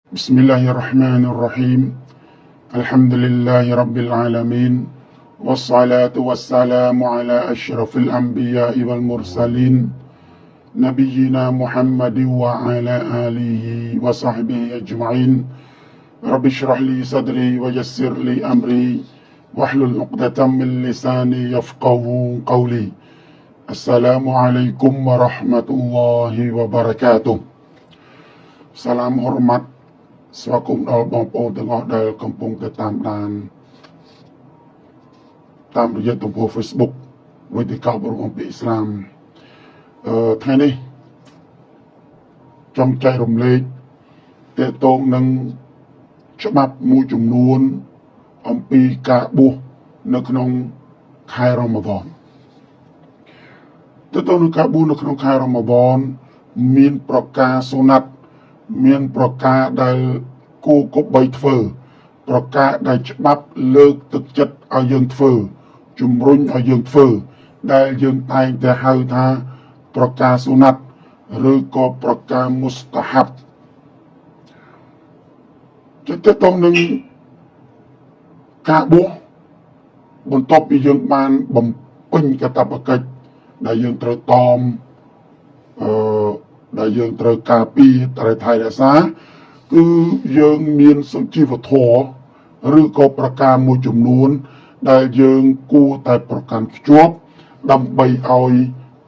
بسم الله الرحمن الرحيم الحمد لله رب العالمين والصلاة والسلام على أشرف الأنبياء والمرسلين نبينا محمد وعلى آله وصحبه أجمعين رب اشرح لي صدري ويسر لي أمري واحلل عقدة من لساني يفقه قولي السلام عليكم ورحمة الله وبركاته سلام hormat ស្វាគមន៍ដល់បងប្អូនទាំងអស់ដែលកំពុងតែតាមដានតាមរយៈទំព័រ Facebook វេទិកាបរិបទអំពីអ៊ីស្លាមថ្ងៃនេះចង់ចែករំលែកទាក់ទងនឹងច្បាប់មួយចំនួនអំពីការបួសនៅក្នុងខែរ៉ាម៉ាឌនទាក់ទងនឹងការបួសនៅក្នុងខែរ៉ាម៉ាឌនមានប្រការសុណាត់មានប្រការដែលគួរគប្បីធ្វើប្រការដែលច្បាប់លើកទឹកចិត្តឲ្យយើងធ្វើជំរុញឲ្យយើងធ្វើដែលយើងតែងតែហៅថាប្រការសុណាត់ឬក៏ប្រការមុស្តាហាប់ទៅតងនឹងការបួសបន្ទាប់ពីយើងបានបំពេញកាតព្វកិច្ចដែលយើងត្រូវតមដែលយើងត្រូវការពារត្រូវថែរក្សាគឺយើងមានសុជីវធម៌ឬក៏ប្រការមួយចំនួនដែលយើងគួរតែប្រកាន់ខ្ជាប់ដើម្បីឲ្យ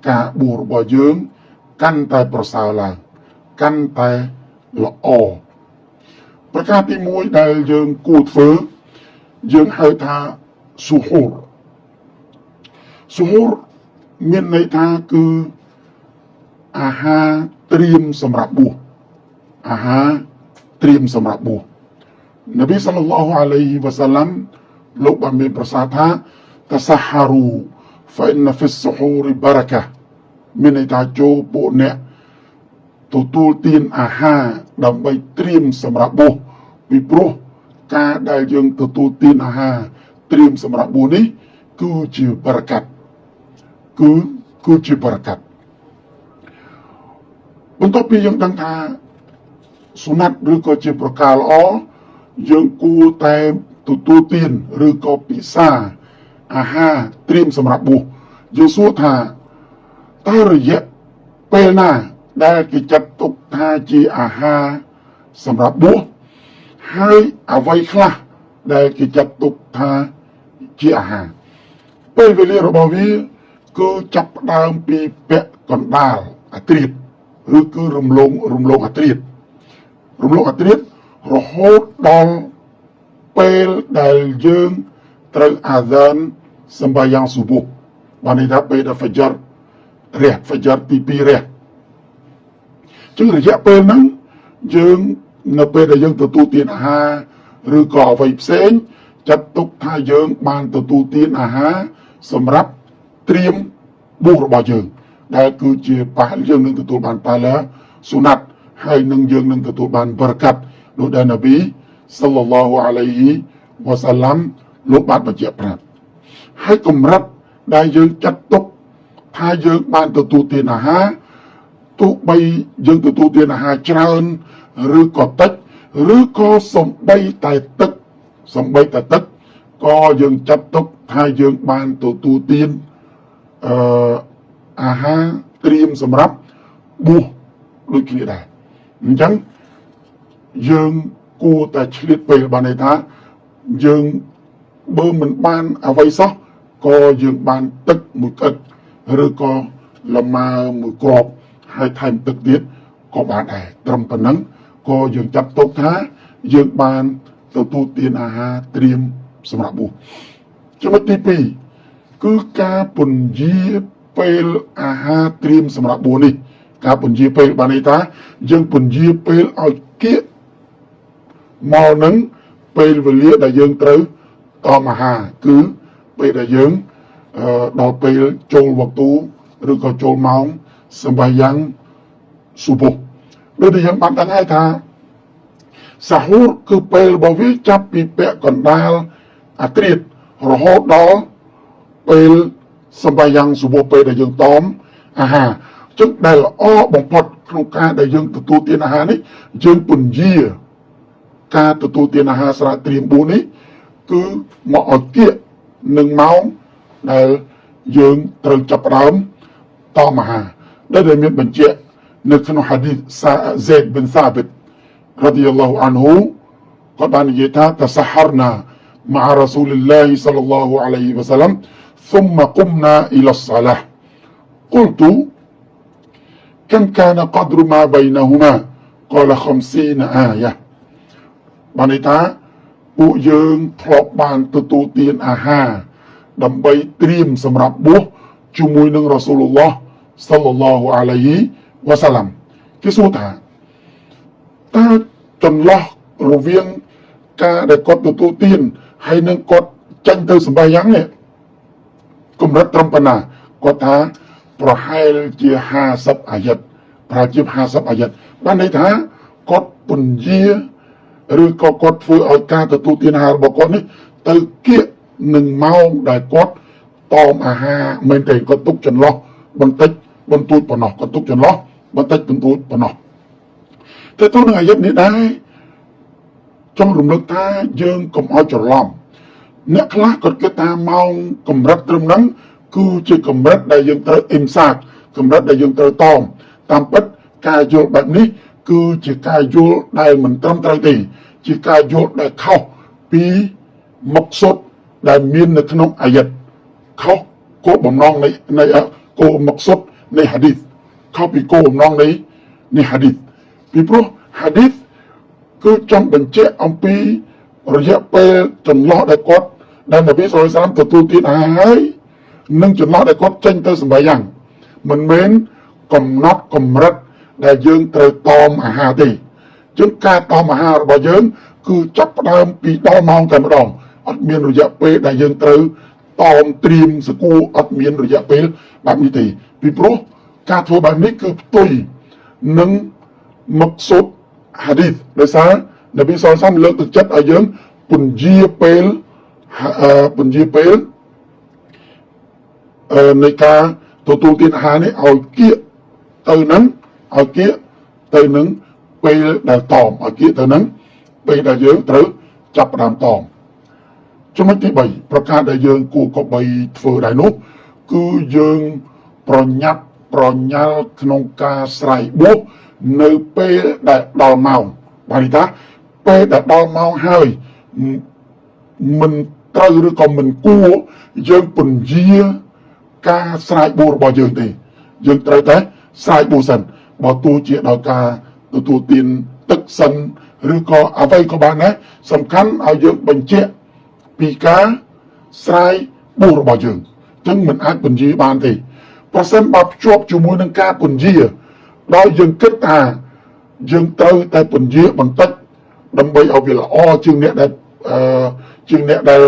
ការបួសរបស់យើងកាន់តែប្រសើរឡើងកាន់តែល្អប្រការទី1ដែលយើងគួរធ្វើយើងហៅថាស៊ូហូរមានន័យថាគឺអាហារត្រៀមសម្រាប់បួសអាហារត្រៀមសម្រាប់បួសនប៊ីសល្លឡោះអាឡៃហ៊ីវ៉ាសាឡាំលោកបានមានប្រសាសន៍ថាតសាហារូហ្វអ៊ីនហ្វីស្ស៊ូហូរីបារ៉ាកាមានន័យថាចូលពួកអ្នកទទួលទានអាហារដើម្បីត្រៀមសម្រាប់បួសពីព្រោះការដែលយើងទទួលទានអាហារត្រៀមសម្រាប់បួសនេះគឺជាបរកាត់គឺជាបរកាត់បន្ទាប់ពីយើងដឹងថាសុណាត់ឬក៏ជាប្រការល្អយើងគួរតែទទួលទានឬក៏ពិសាអាហារត្រៀមសម្រាប់បួសយើងសួរថាតើរយៈពេលណាដែលគេចាត់ទុកថាជាអាហារសម្រាប់បួសហើយអ្វីខ្លះដែលគេចាត់ទុកថាជាអាហារពេលវេលារបស់វាគឺចាប់ផ្ដើមពីពាក់កណ្ដាលអាត្រៀតឬគឺរំលងអាត្រៀតរហូតដល់ពេលដែលយើងត្រូវអាហ្សានសម្បាយ៉ាងស៊ូប៊ូបានន័យថាពេលដែលហ្វាហ្ចារទី2រះជាងរយៈពេលហ្នឹងយើងនៅពេលដែលយើងទទួលទានអាហារឬក៏អ្វីផ្សេងចាត់ទុកថាយើងបានទទួលទានអាហារសម្រាប់ត្រៀមបួសរបស់យើងដែលគឺជាប៉ះយើងនឹងទទួលបានប៉ះឡាសុណាត់ហើយនឹងយើងនឹងទទួលបានបរកាត់ដោយដែលនប៊ីសល្លឡោះអាឡៃហ៊ីវ៉ាសាឡាំលោកបានបញ្ជាក់ប្រាប់ហើយកម្រិតដែលយើងចាត់ទុកថាយើងបានទទួលទានអាហារទោះបីយើងទទួលទានអាហារច្រើនឬក៏តិចឬក៏សំបីតែទឹកក៏យើងចាត់ទុកថាយើងបានទទួលទានអាហារត្រៀមសម្រាប់បួសដូចគ្នាដែរអញ្ចឹងយើងគួរតែឆ្លៀតពេលបានន័យថាយើងបើមិនបានអ្វីសោះក៏យើងបានទឹកមួយក្អិតឬក៏លម៉ើមួយគ្រាប់ហើយថែមទឹកទៀតក៏បានដែរត្រឹមប៉ុណ្ណឹងក៏យើងចាត់ទុកថាយើងបានទទួលទានអាហារត្រៀមសម្រាប់បួសចំណុចទី2គឺការពន្យាពេលអាហារត្រៀមសម្រាប់បួសនេះការពន្យាពេលបានន័យថាយើងពន្យាពេលឲ្យគៀកមកនឹងពេលវេលាដែលយើងត្រូវតមអាហារគឺពេលដែលយើងដល់ពេលចូលវត្តូឬក៏ចូលម៉ោងសម្បាយ៉ាងស៊ូប៊ូដូចដែលយើងបានដឹងហើយថាសាហូរគឺពេលរបស់វាចាប់ពីពាក់កណ្ដាលអាត្រៀតរហូតដល់ពេលសម្បាយ៉ាងស៊ូប៊ូពេលដែលយើងតមអាហារចឹងដែលល្អបំផុតក្នុងការដែលយើងទទួលទានអាហារនេះយើងពន្យា ការទទួលទានអាហារស្រេចត្រៀម4នេះគឺមកឲ្យគៀកនឹងម៉ោងដែលយើងត្រូវចាប់ផ្ដើមតមអាហារដែលមានបញ្ជាក់នៅក្នុងហាឌីសZaid bin Thabit radhiyallahu anhu គាត់បាននិយាយថាتسحرنا مع رسول الله صلى الله عليه وسلم ثم قمنا إلى الصلاة قلت كم كان قدر ما بينهما قال 50 آية បានន័យថាពួកយើងធ្លាប់បានទទួលទានអាហារដើម្បីត្រៀមសម្រាប់បួសជាមួយនឹងរ៉ាស៊ូលឡោះសល្លឡោះអាឡៃហ៊ីវ៉ាសាឡាំគេសួរថាតើចន្លោះរវាងការដែលគាត់ទទួលទានហើយនឹងគាត់ចាញ់ទៅសម្បាយ៉ាងនេះកម្រិតត្រឹមប៉ុណ្ណាគាត់ថាប្រហែលជា50អាយ៉ាត់ប្រហែលជា50អាយ៉ាត់បានន័យថាគាត់ពន្យាឬក៏គាត់ធ្វើឲ្យការទទួលទានអាហាររបស់គាត់នេះទៅគៀកនឹងម៉ោងដែលគាត់តមអាហារមែនទេគាត់ទុកចន្លោះបន្តិចបន្តួចប៉ុណ្ណោះគាត់ទុកចន្លោះបន្តិចបន្តួចប៉ុណ្ណោះតែទៅនឹងអាយ៉ាត់នេះដែរចង់រំលឹកថាយើងកុំឲ្យច្រឡំអ្នកខ្លះគាត់គិតថាម៉ោងកម្រិតត្រឹមហ្នឹងគឺជាកម្រិតដែលយើងត្រូវអ៊ីមសាកកម្រិតដែលយើងត្រូវតមតាមពិតការយល់បែបនេះគឺជាការយល់ដែលមិនត្រឹមត្រូវទេជាការយល់ដែលខុសពីមុខសុទ្ធដែលមាននៅក្នុងអាយ៉ាត់ខុសគោលបំណងនៃគោលមុខសុទ្ធនៃហាឌីសខុសពីគោលបំណងនៃហាឌីសពីព្រោះហាឌីសគឺចង់បញ្ជាក់អំពីរយៈពេលចន្លោះដែលគាត់ដែលនប៊ីសល្លឡោះអាឡៃហ៊ីវ៉ាសល្លាមទទួលទានអាហារហើយនិងចន្លោះដែលគាត់ចេញទៅសម្បាយ៉ាងមិនមែនកំណត់កម្រិតដែលយើងត្រូវតមអាហារទេជាងការតមអាហាររបស់យើងគឺចាប់ផ្ដើមពីដល់ម៉ោងតែម្ដងអត់មានរយៈពេលដែលយើងត្រូវតមត្រៀមសកួរអត់មានរយៈពេលបែបនេះទេពីព្រោះការធ្វើបែបនេះគឺផ្ទុយនឹងមុខសុទ្ធហាឌីសដោយសារនប៊ីសល្លឡោះអាឡៃហ៊ីវ៉ាសល្លាមលើកទឹកចិត្តឲ្យយើងពន្យាពេលនៃការទទួលទានអាហារនេះឲ្យគៀកទៅនឹងពេលដែលតមឲ្យគៀកទៅនឹងពេលដែលយើងត្រូវចាប់ផ្ដើមតមចំណុចទី3ប្រការដែលយើងគួរគប្បីធ្វើដែរនោះគឺយើងប្រញាប់ប្រញាល់ក្នុងការស្រ័យបួសនៅពេលដែលដល់ម៉ោងបានន័យថាពេលដែលដល់ម៉ោងហើយមិនត្រូវឬក៏មិនគួរយើងពន្យាការស្រ័យបួសរបស់យើងទេយើងត្រូវតែស្រ័យបួសសិនបើទោះជាដោយការទទួលទានទឹកសិនឬក៏អ្វីក៏បានដែរសំខាន់ឲ្យយើងបញ្ជាក់ពីការស្រ័យបួសរបស់យើងចឹងមិនអាចពន្យាបានទេប្រសិនបើភ្ជាប់ជាមួយនឹងការពន្យាដោយយើងគិតថាយើងត្រូវតែពន្យាបន្តិចដើម្បីឲ្យវាល្អជាងអ្នកដែល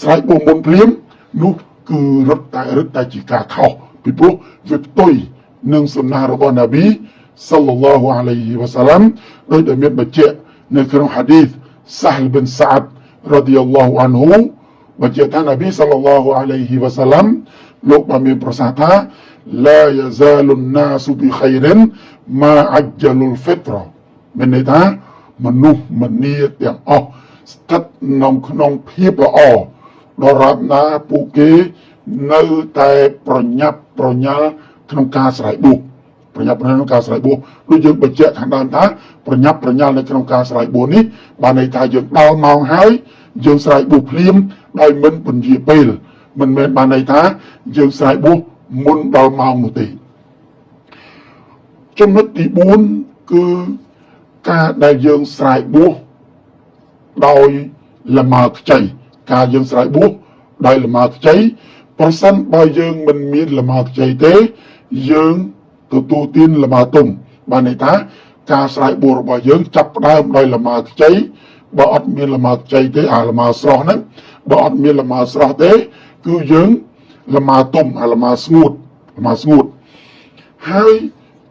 ស្រ័យបួសមុនភ្លាមនោះគឺរឹតតែជាការខុសពីព្រោះវាផ្ទុយនឹងសុណារបស់នប៊ីសល្លឡោះអាឡៃហ៊ីវ៉ាសាឡាំដោយដែលមានបញ្ជាក់នៅក្នុងហាឌីសសាហ្លប៊ិនសាអ៊ដរ៉ាឌីយ៉ាឡោះអានហ៊ូបញ្ជាក់ថានប៊ីសល្លឡោះអាឡៃហ៊ីវ៉ាសាឡាំលោកបានមានប្រសាសន៍ថាឡាយ៉ាហ្សាលុនណាស៊ុប៊ីខៃរិនម៉ាអជ្ជលុលហ្វិត្រមានន័យថាមនុស្សម្នាទាំងអស់ស្ថិតក្នុងភាពល្អដរាបណាពួកគេនៅតែប្រញាប់ប្រញាល់ក្នុងការស្រ័យបួសប្រញាប់ប្រញាល់ក្នុងការស្រ័យបួសដូចយើងបញ្ជាក់ខាងដើមថាប្រញាប់ប្រញាល់នៅក្នុងការស្រ័យបួសនេះបានន័យថាយើងដល់ម៉ោងហើយយើងស្រ័យបួសភ្លាមដោយមិនពន្យាពេលមិនមែនបានន័យថាយើងស្រ័យបួសមុនដល់ម៉ោងនោះទេចំណុចទី4គឺការដែលយើងស្រ័យបួសដោយលម៉ើខ្ចីការយើងស្រ័យបួសដោយលម៉ើខ្ចីប្រសិនបើយើងមិនមានលម៉ើខ្ចីទេយើងទទួលទានលម៉ើទុំបានន័យថាការស្រ័យបួសរបស់យើងចាប់ផ្ដើមដោយលម៉ើខ្ចីបើអត់មានលម៉ើខ្ចីទេលម៉ើស្រស់ហ្នឹងបើអត់មានលម៉ើស្រស់ទេគឺយើងលម៉ើទុំលម៉ើស្ងួតហើយ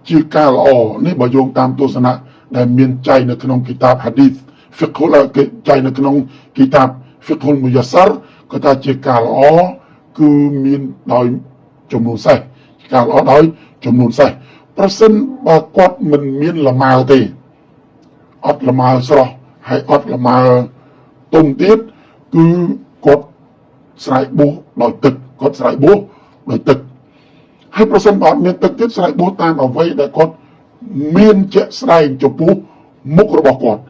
ជាការល្អនេះបើយោងតាមទស្សនៈដែលមានចែងនៅក្នុងគីតាបហាឌីសហ្វិកហ៊ុលចែងនៅក្នុងគីតាបហ្វិកហ៊ុលមុយ៉ាសារក៏ថាជាការល្អគឺមានដោយចំនួនសេះការល្អដោយចំនួនសេះប្រសិនបើគាត់មិនមានលម៉ើទេអត់លម៉ើស្រស់ ហើយអត់ល្មើទុំទៀតគឺគាត់ស្រ័យបួសដោយទឹកគាត់ស្រ័យបួសដោយទឹកហើយប្រសិនបើអត់មានទឹកទៀតស្រ័យបួសតាមអ្វីដែលគាត់មានជាក់ស្ដែងចំពោះមុខរបស់គាត់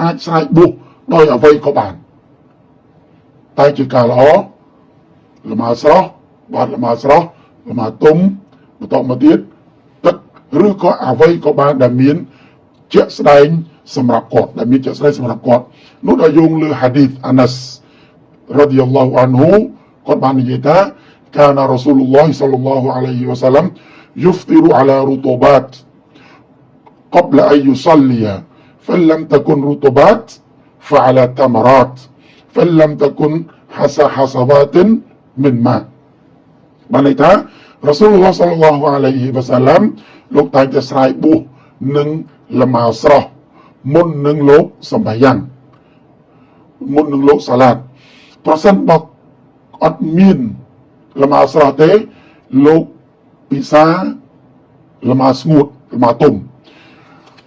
អាចស្រ័យបួសដោយអ្វីក៏បានតែជាការល្អល្មើស្រស់បាទល្មើស្រស់ល្មើទុំបន្តមកទៀតទឹកឬក៏អ្វីក៏បានដែលមានជាក់ស្ដែងសម្រាប់គាត់ដែលមានជាក់ស្ដែងសម្រាប់គាត់នោះដល់យោងលើហាឌីសអាណាស់រ៉ាឌីយ៉ាឡោះអានហ៊ូគាត់បាននិយាយថាكان رسول الله صلى الله عليه وسلم يفطر على رطوبات قبل أن يصلي فإن لم تكن رطوبات فعلى تمرات فإن لم تكن حصبات من ماء បានន័យថារ៉ាស៊ូលឡោះ صلى الله عليه وسلم លោកតែងតែស្រ័យបួសនឹងល្មើស្រស់មុននឹងលោកសម្បាយ៉ាងមុននឹងលោកសាឡាតប្រសិនបើអត់មានល្មើស្រស់ទេលោកពិសាល្មើស្ងួតល្មើទុំ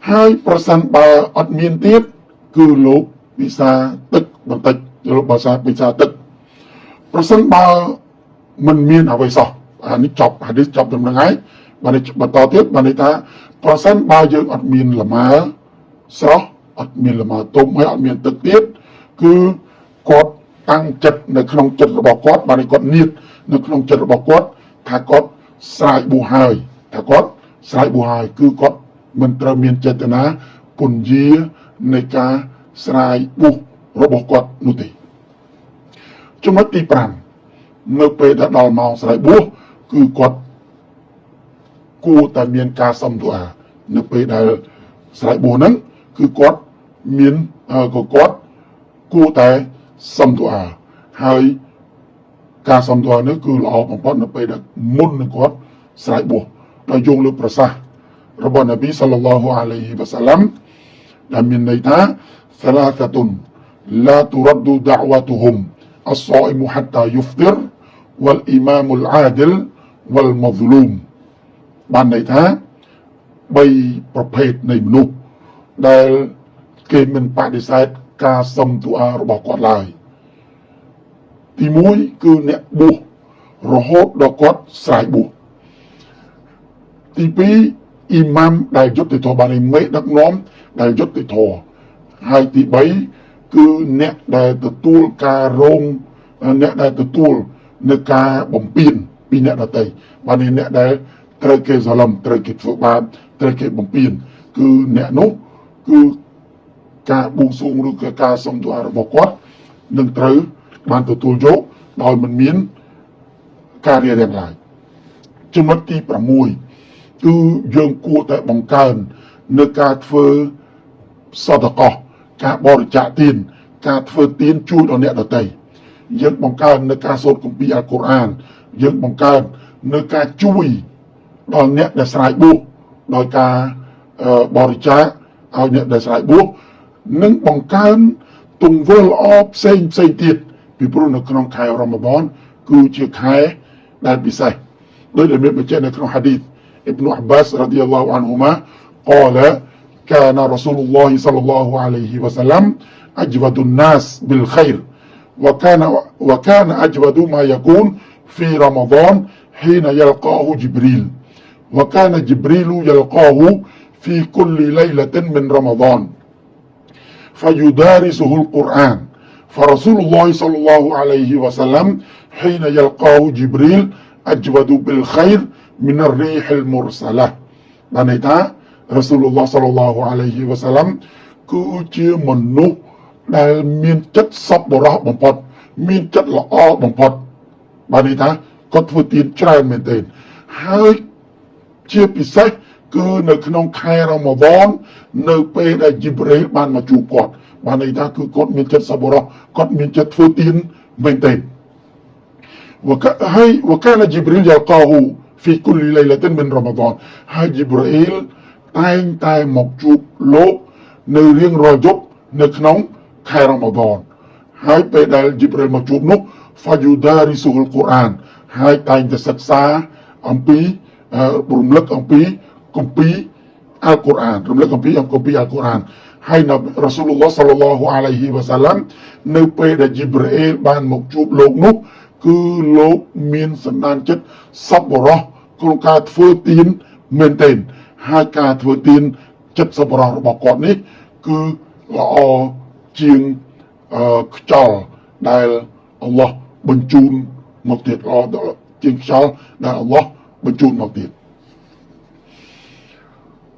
ហើយប្រសិនបើអត់មានទៀតគឺលោកពិសាទឹកបន្តិចលោកពិសាទឹកប្រសិនបើមិនមានអ្វីសោះអានេះចប់ហាឌីសចប់ត្រឹមហ្នឹងហើយបានបន្តទៀតបានន័យថាប្រសិនបើយើងអត់មានល្មើស្រស់អត់មានល្មើទុំហើយអត់មានទឹកទៀតគឺគាត់តាំងចិត្តនៅក្នុងចិត្តរបស់គាត់បានគាត់នៀតនៅក្នុងចិត្តរបស់គាត់ថាគាត់ស្រ័យបួសហើយថាគាត់ស្រ័យបួសហើយគឺគាត់មិនត្រូវមានចេតនាពន្យានៃការស្រ័យបួសរបស់គាត់នោះទេចំណុចទី5នៅពេលដែលដល់ម៉ោងស្រ័យបួសគឺគាត់គួរតែមានការសុំទូអានៅពេលដែលស្រ័យបួសហ្នឹងគឺគាត់មានក៏គាត់គួរតែសុំទូអាហើយការសុំទូអានេះគឺល្អបំផុតនៅពេលដែលមុននឹងគាត់ស្រ័យបួសដោយយោងលើប្រសាសន៍របស់នប៊ីសល្លឡោះអាឡៃហ៊ីវ៉ាសាឡាំដែលមានន័យថាសាឡាសាតុនឡាទុរឌុដអវ៉ាតុហ៊ុមអស្សាអ៊ីមហាតាយុហ្ទិរវលអ៊ីម៉ាមុលអាឌិលវលមហ្លូមបានន័យថា3ប្រភេទនៃមនុស្សដែលគេមិនបដិសេធការសុំទូអារបស់គាត់ឡើយទី1គឺអ្នកបួសរហូតដល់គាត់ស្រ័យបួសទី2អ៊ីម៉ាមដែលយុត្តិធម៌បានមេដឹកនាំដែលយុត្តិធម៌ហើយទី3គឺអ្នកដែលទទួលការរងអ្នកដែលទទួលនៅការបំពេញពីអ្នកដទៃបានអ្នកដែលត្រូវគេសឡំត្រូវគេធ្វើបាបត្រូវគេបំពេញគឺអ្នកនោះគឺការបួងសួងឬក៏ការសុំទូអារបស់គាត់នឹងត្រូវបានទទួលយកដោយមិនមានការរារាំងឡើយចំណុចទី6គឺយើងគួរតែបង្កើននៅការធ្វើសតកោការបរិច្ចាគទានការធ្វើទានជួយដល់អ្នកដទៃយើងបង្កើននៅការសូត្រគម្ពីរអល់កុរអានយើងបង្កើននៅការជួយដល់អ្នកដែលស្រ័យបួសដោយការបរិច្ចាគឲ្យអ្នកដែលស្រ័យបួសនិងបង្កើនទង្វើល្អផ្សេងទៀតពីព្រោះនៅក្នុងខែរ៉ាម៉ាដនគឺជាខែដែលពិសេសដោយដែលមានបញ្ជាក់នៅក្នុងហាឌីសابن عباس رضي الله عنهما قال كان رسول الله صلى الله عليه وسلم أجود الناس بالخير وكان أجود ما يكون في رمضان حين يلقاه جبريل وكان جبريل يلقاه في كل ليلة من رمضان فيدارسه القرآن فرسول الله صلى الله عليه وسلم حين يلقاه جبريل أجود بالخير من الريح المرسلة បានន័យថារ៉ាស៊ូលឡោះ صلى الله عليه وسلم គឺជាមនុស្សដែលមានចិត្តសប្បុរសបំផុតមានចិត្តល្អបំផុតបានន័យថាគាត់ធ្វើទានច្រើនមែនទែនហើយជាពិសេសគឺនៅក្នុងខែរ៉ាម៉ាដននៅពេលដែលជីប្រេលបានមកជួបគាត់បានន័យថាគឺគាត់មានចិត្តសប្បុរសគាត់មានចិត្តធ្វើទានមែនទែនوكان جبريل يلقاه في كل ليلة من رمضان ហើយជីប្រអ៊ីលតែងតែមកជួបលោកនៅរៀងរាល់យប់នៅក្នុងខែរ៉ាម៉ាដនហើយពេលដែលជីប្រអ៊ីលមកជួបនោះ فيدارسه القرآن ហើយតែងតែសិក្សាអំពីរំលឹកអំពីគម្ពីរអល់កុរអានរំលឹកអំពីគម្ពីរអល់កុរអាន ให้นบีรอซูลุลลอฮ์ศ็อลลัลลอฮุอะลัยฮิวะซัลลัมในពេលដែលជីബ്រអ៊ីលបានមកជួបលោកនោះគឺលោកមានសន្តានចិត្តសប្បុរសក្នុងការធ្វើទានមែនទែនហើយការធ្វើទានចិត្តសប្បុរសរបស់គាត់នេះគឺល្អជាងខ្យល់ដែលអល់ឡោះបញ្ជូនមកទៀតល្អជាងខ្យល់ដែលអល់ឡោះបញ្ជូនមកទៀត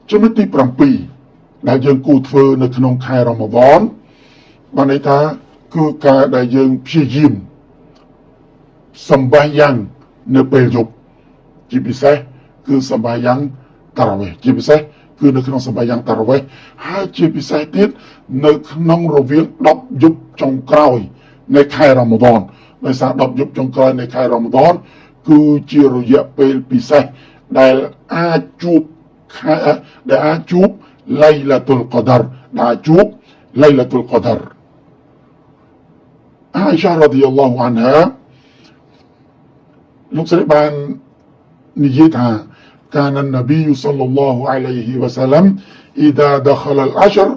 ចំណុចទី7ដែលយើងគួរធ្វើនៅក្នុងខែរ៉ាម៉ាឌនបានន័យថាគឺការដែលយើងព្យាយាមសម្បាយ៉ាងនៅពេលយប់ជាពិសេសគឺសម្បាយ៉ាងតារ៉ាវេះជាពិសេសគឺនៅក្នុងសម្បាយ៉ាងតារ៉ាវេះហើយជាពិសេសទៀតនៅក្នុងរវាង10យប់ចុងក្រោយនៃខែរ៉ាម៉ាឌនដោយសារ10យប់ចុងក្រោយនៃខែរ៉ាម៉ាឌនគឺជារយៈពេលពិសេសដែលអាចជួបឡៃឡាតុលកដារដែលជួបឡៃឡាតុលកដារអាអ៊ីសារ៉ាឌីយ៉ាឡោះអានហាលោកស្រីបាននិយាយថាكان النبي صلى الله عليه وسلم إذا دخل العشر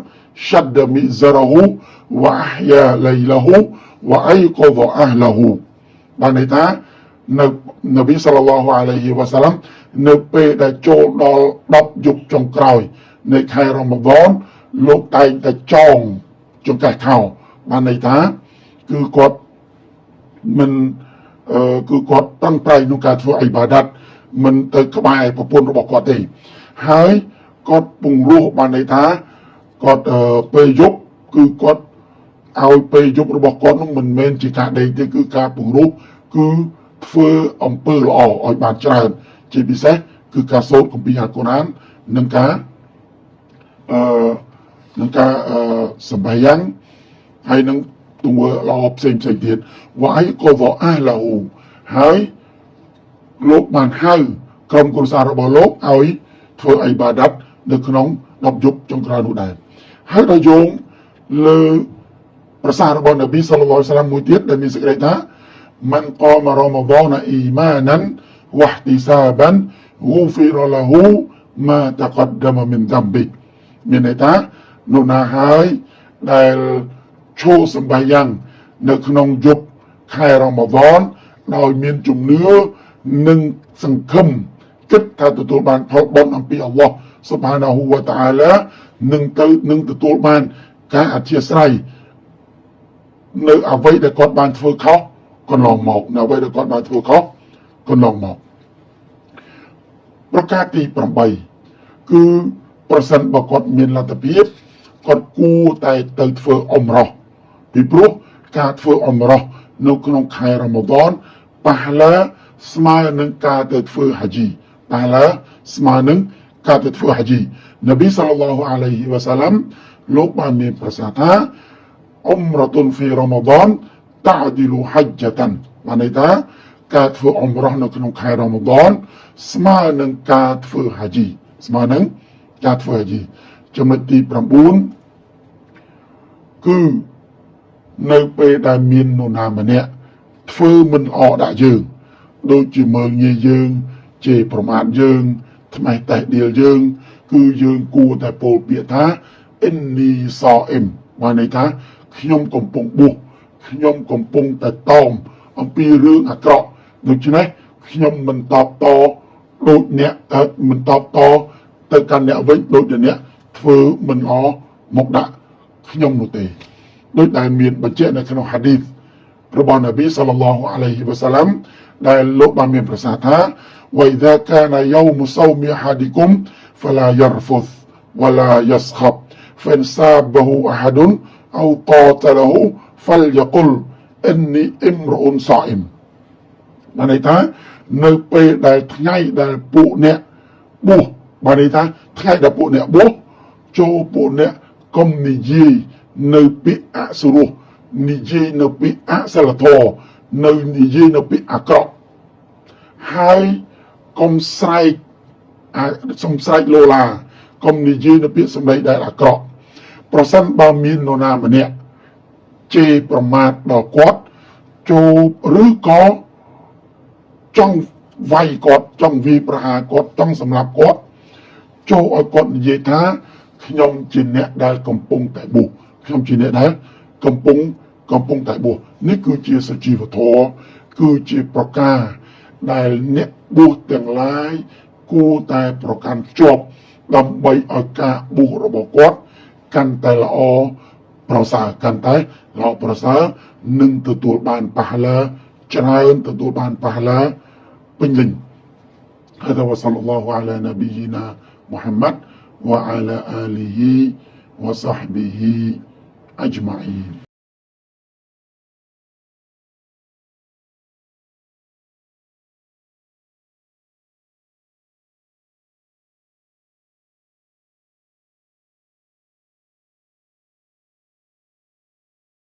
شد مئزره وأحيا ليله وأيقظ أهله បានន័យថានប៊ីសល្លឡោះអាឡៃហ៊ីវ៉ាសាឡាំនៅពេលដែលចូលដល់10យប់ចុងក្រោយនៃខែរ៉ាម៉ាឌនលោកតែងតែចងចង្កេះខោបានន័យថាគឺគាត់មិនគឺគាត់តាំងប្រៃក្នុងការធ្វើអ៊ីបាដាតមិនទៅក្បែរប្រពន្ធរបស់គាត់ទេហើយគាត់ពង្រោះបានន័យថាគាត់ពេលយប់គឺគាត់ឲ្យពេលយប់របស់គាត់នោះមិនមែនជាការដេកទេគឺការពង្រោះគឺធ្វើអំពើល្អឲ្យបានច្រើនជាពិសេសគឺការសូត្រគម្ពីរអាល់កុរអាននិងការសម្បាយ៉ាងហើយនឹងទង្វើល្អផ្សេងទៀតវាយក៏វអះឡូហើយលោកបានហៅក្រុមគ្រួសាររបស់លោកឲ្យធ្វើអ៊ីបាដាតនៅក្នុង10យប់ចុងក្រោយនោះដែរហើយដល់យោងលើប្រសាសន៍របស់នប៊ីសល្លឡោះអាឡៃហ៊ីវ៉ាសល្លាមមួយទៀតដែលមានសេចក្តីថាمن قام رمضان إيمانا واحتسابا غفر له ما تقدم من ذنبه មានន័យថានោះណាហើយដែលចូលសម្បាយ៉ាងនៅក្នុងយប់ខែរ៉ាម៉ាឌនដោយមានជំនឿនិងសង្ឃឹមគិតថាទទួលបានផលបុណ្យអំពីអល់ឡោះស៊ុបហានាហ៊ូវតាអាឡានឹងទទួលបានការអធិស្ឋាននៅអ្វីដែលគាត់បានធ្វើខុសកន្លងមកនៅអ្វីដែលគាត់បានធ្វើខុសកន្លងមកប្រការទី8គឺប្រសិនបើគាត់មានលទ្ធភាពគាត់គួរតែទៅធ្វើអ៊ុមរ៉ោះពីព្រោះការធ្វើអ៊ុមរ៉ោះនៅក្នុងខែរ៉ាម៉ាឌនប៉ះឡាស្មើនឹងការទៅធ្វើហាជីប៉ះឡាស្មើនឹងការទៅធ្វើហាជីនប៊ីសល្លឡោះអាឡៃហ៊ីវ៉ាសាឡាំលោកបានមានប្រសាសន៍ថាអ៊ុមរ៉ាតុនហ្វីរ៉ាម៉ាឌនتعدل حجة បានន័យថាការធ្វើអ៊ុមរ៉ោះនៅក្នុងខែរ៉ាម៉ាឌនស្មើនឹងការធ្វើហាជីស្មើនឹងការធ្វើហាជីចំណុចទី9គឺនៅពេលដែលមាននរណាម្នាក់ធ្វើមិនល្អដាក់យើងដូចជាមើលងាយយើងជេរប្រមាថយើងថ្មេះតេះដៀលយើងគឺយើងគួរតែពោលពាក្យថាអ៊ីននីសអ៊ីមបានន័យថាខ្ញុំកំពុងបួសខ្ញុំកំពុងតែតមអំពីរឿងអាក្រក់ដូច្នេះខ្ញុំមិនតបតដូចអ្នកមិនតបតទៅកាន់អ្នកវិញដូចអ្នកធ្វើមិនល្អមកដាក់ខ្ញុំនោះទេដូចដែលមានបញ្ជាក់នៅក្នុងហាឌីសរបស់នប៊ីសល្លឡោះអាឡៃហ៊ីវ៉ាសាឡាំដែលលោកបានមានប្រសាសន៍ថា وإذا كان يوم صوم أحدكم فلا يرفث ولا يسخب فإن سابه أحد أو قاتله فليقل إني امرؤ صائم បានន័យថានៅពេលដែលថ្ងៃដែលពួកអ្នកបួសបានន័យថាថ្ងៃដែលពួកអ្នកបួសចូលពួកអ្នកកុំនិយាយនៅពាក្យអសុរោះនិយាយនៅពាក្យអសិលធម៌នៅនិយាយនៅពាក្យអាក្រក់ហើយកុំស្រែកលោឡាកុំនិយាយនៅពាក្យសម្ដីដែលអាក្រក់ប្រសិនបើមាននរណាម្នាក់ជេរប្រមាថដល់គាត់ចូលឬក៏ចង់វាយគាត់ចង់វាយប្រហារគាត់ចង់សម្លាប់គាត់ចូលឲ្យគាត់និយាយថា ខ្ញុំជាអ្នកដែលកំពុងតែបួសខ្ញុំជាអ្នកដែលកំពុងតែបួសនេះគឺជាសុជីវធម៌គឺជាប្រការដែលអ្នកបួសទាំងឡាយគួរតែប្រកាន់ខ្ជាប់ដើម្បីឲ្យការបួសរបស់គាត់កាន់តែល្អប្រសើរកាន់តែល្អប្រសើរនិងទទួលបានប៉ះឡាច្រើនទទួលបានប៉ះឡាពេញលេញهذا وصلى الله على نبينا محمد وعلى آله وصحبه أجمعين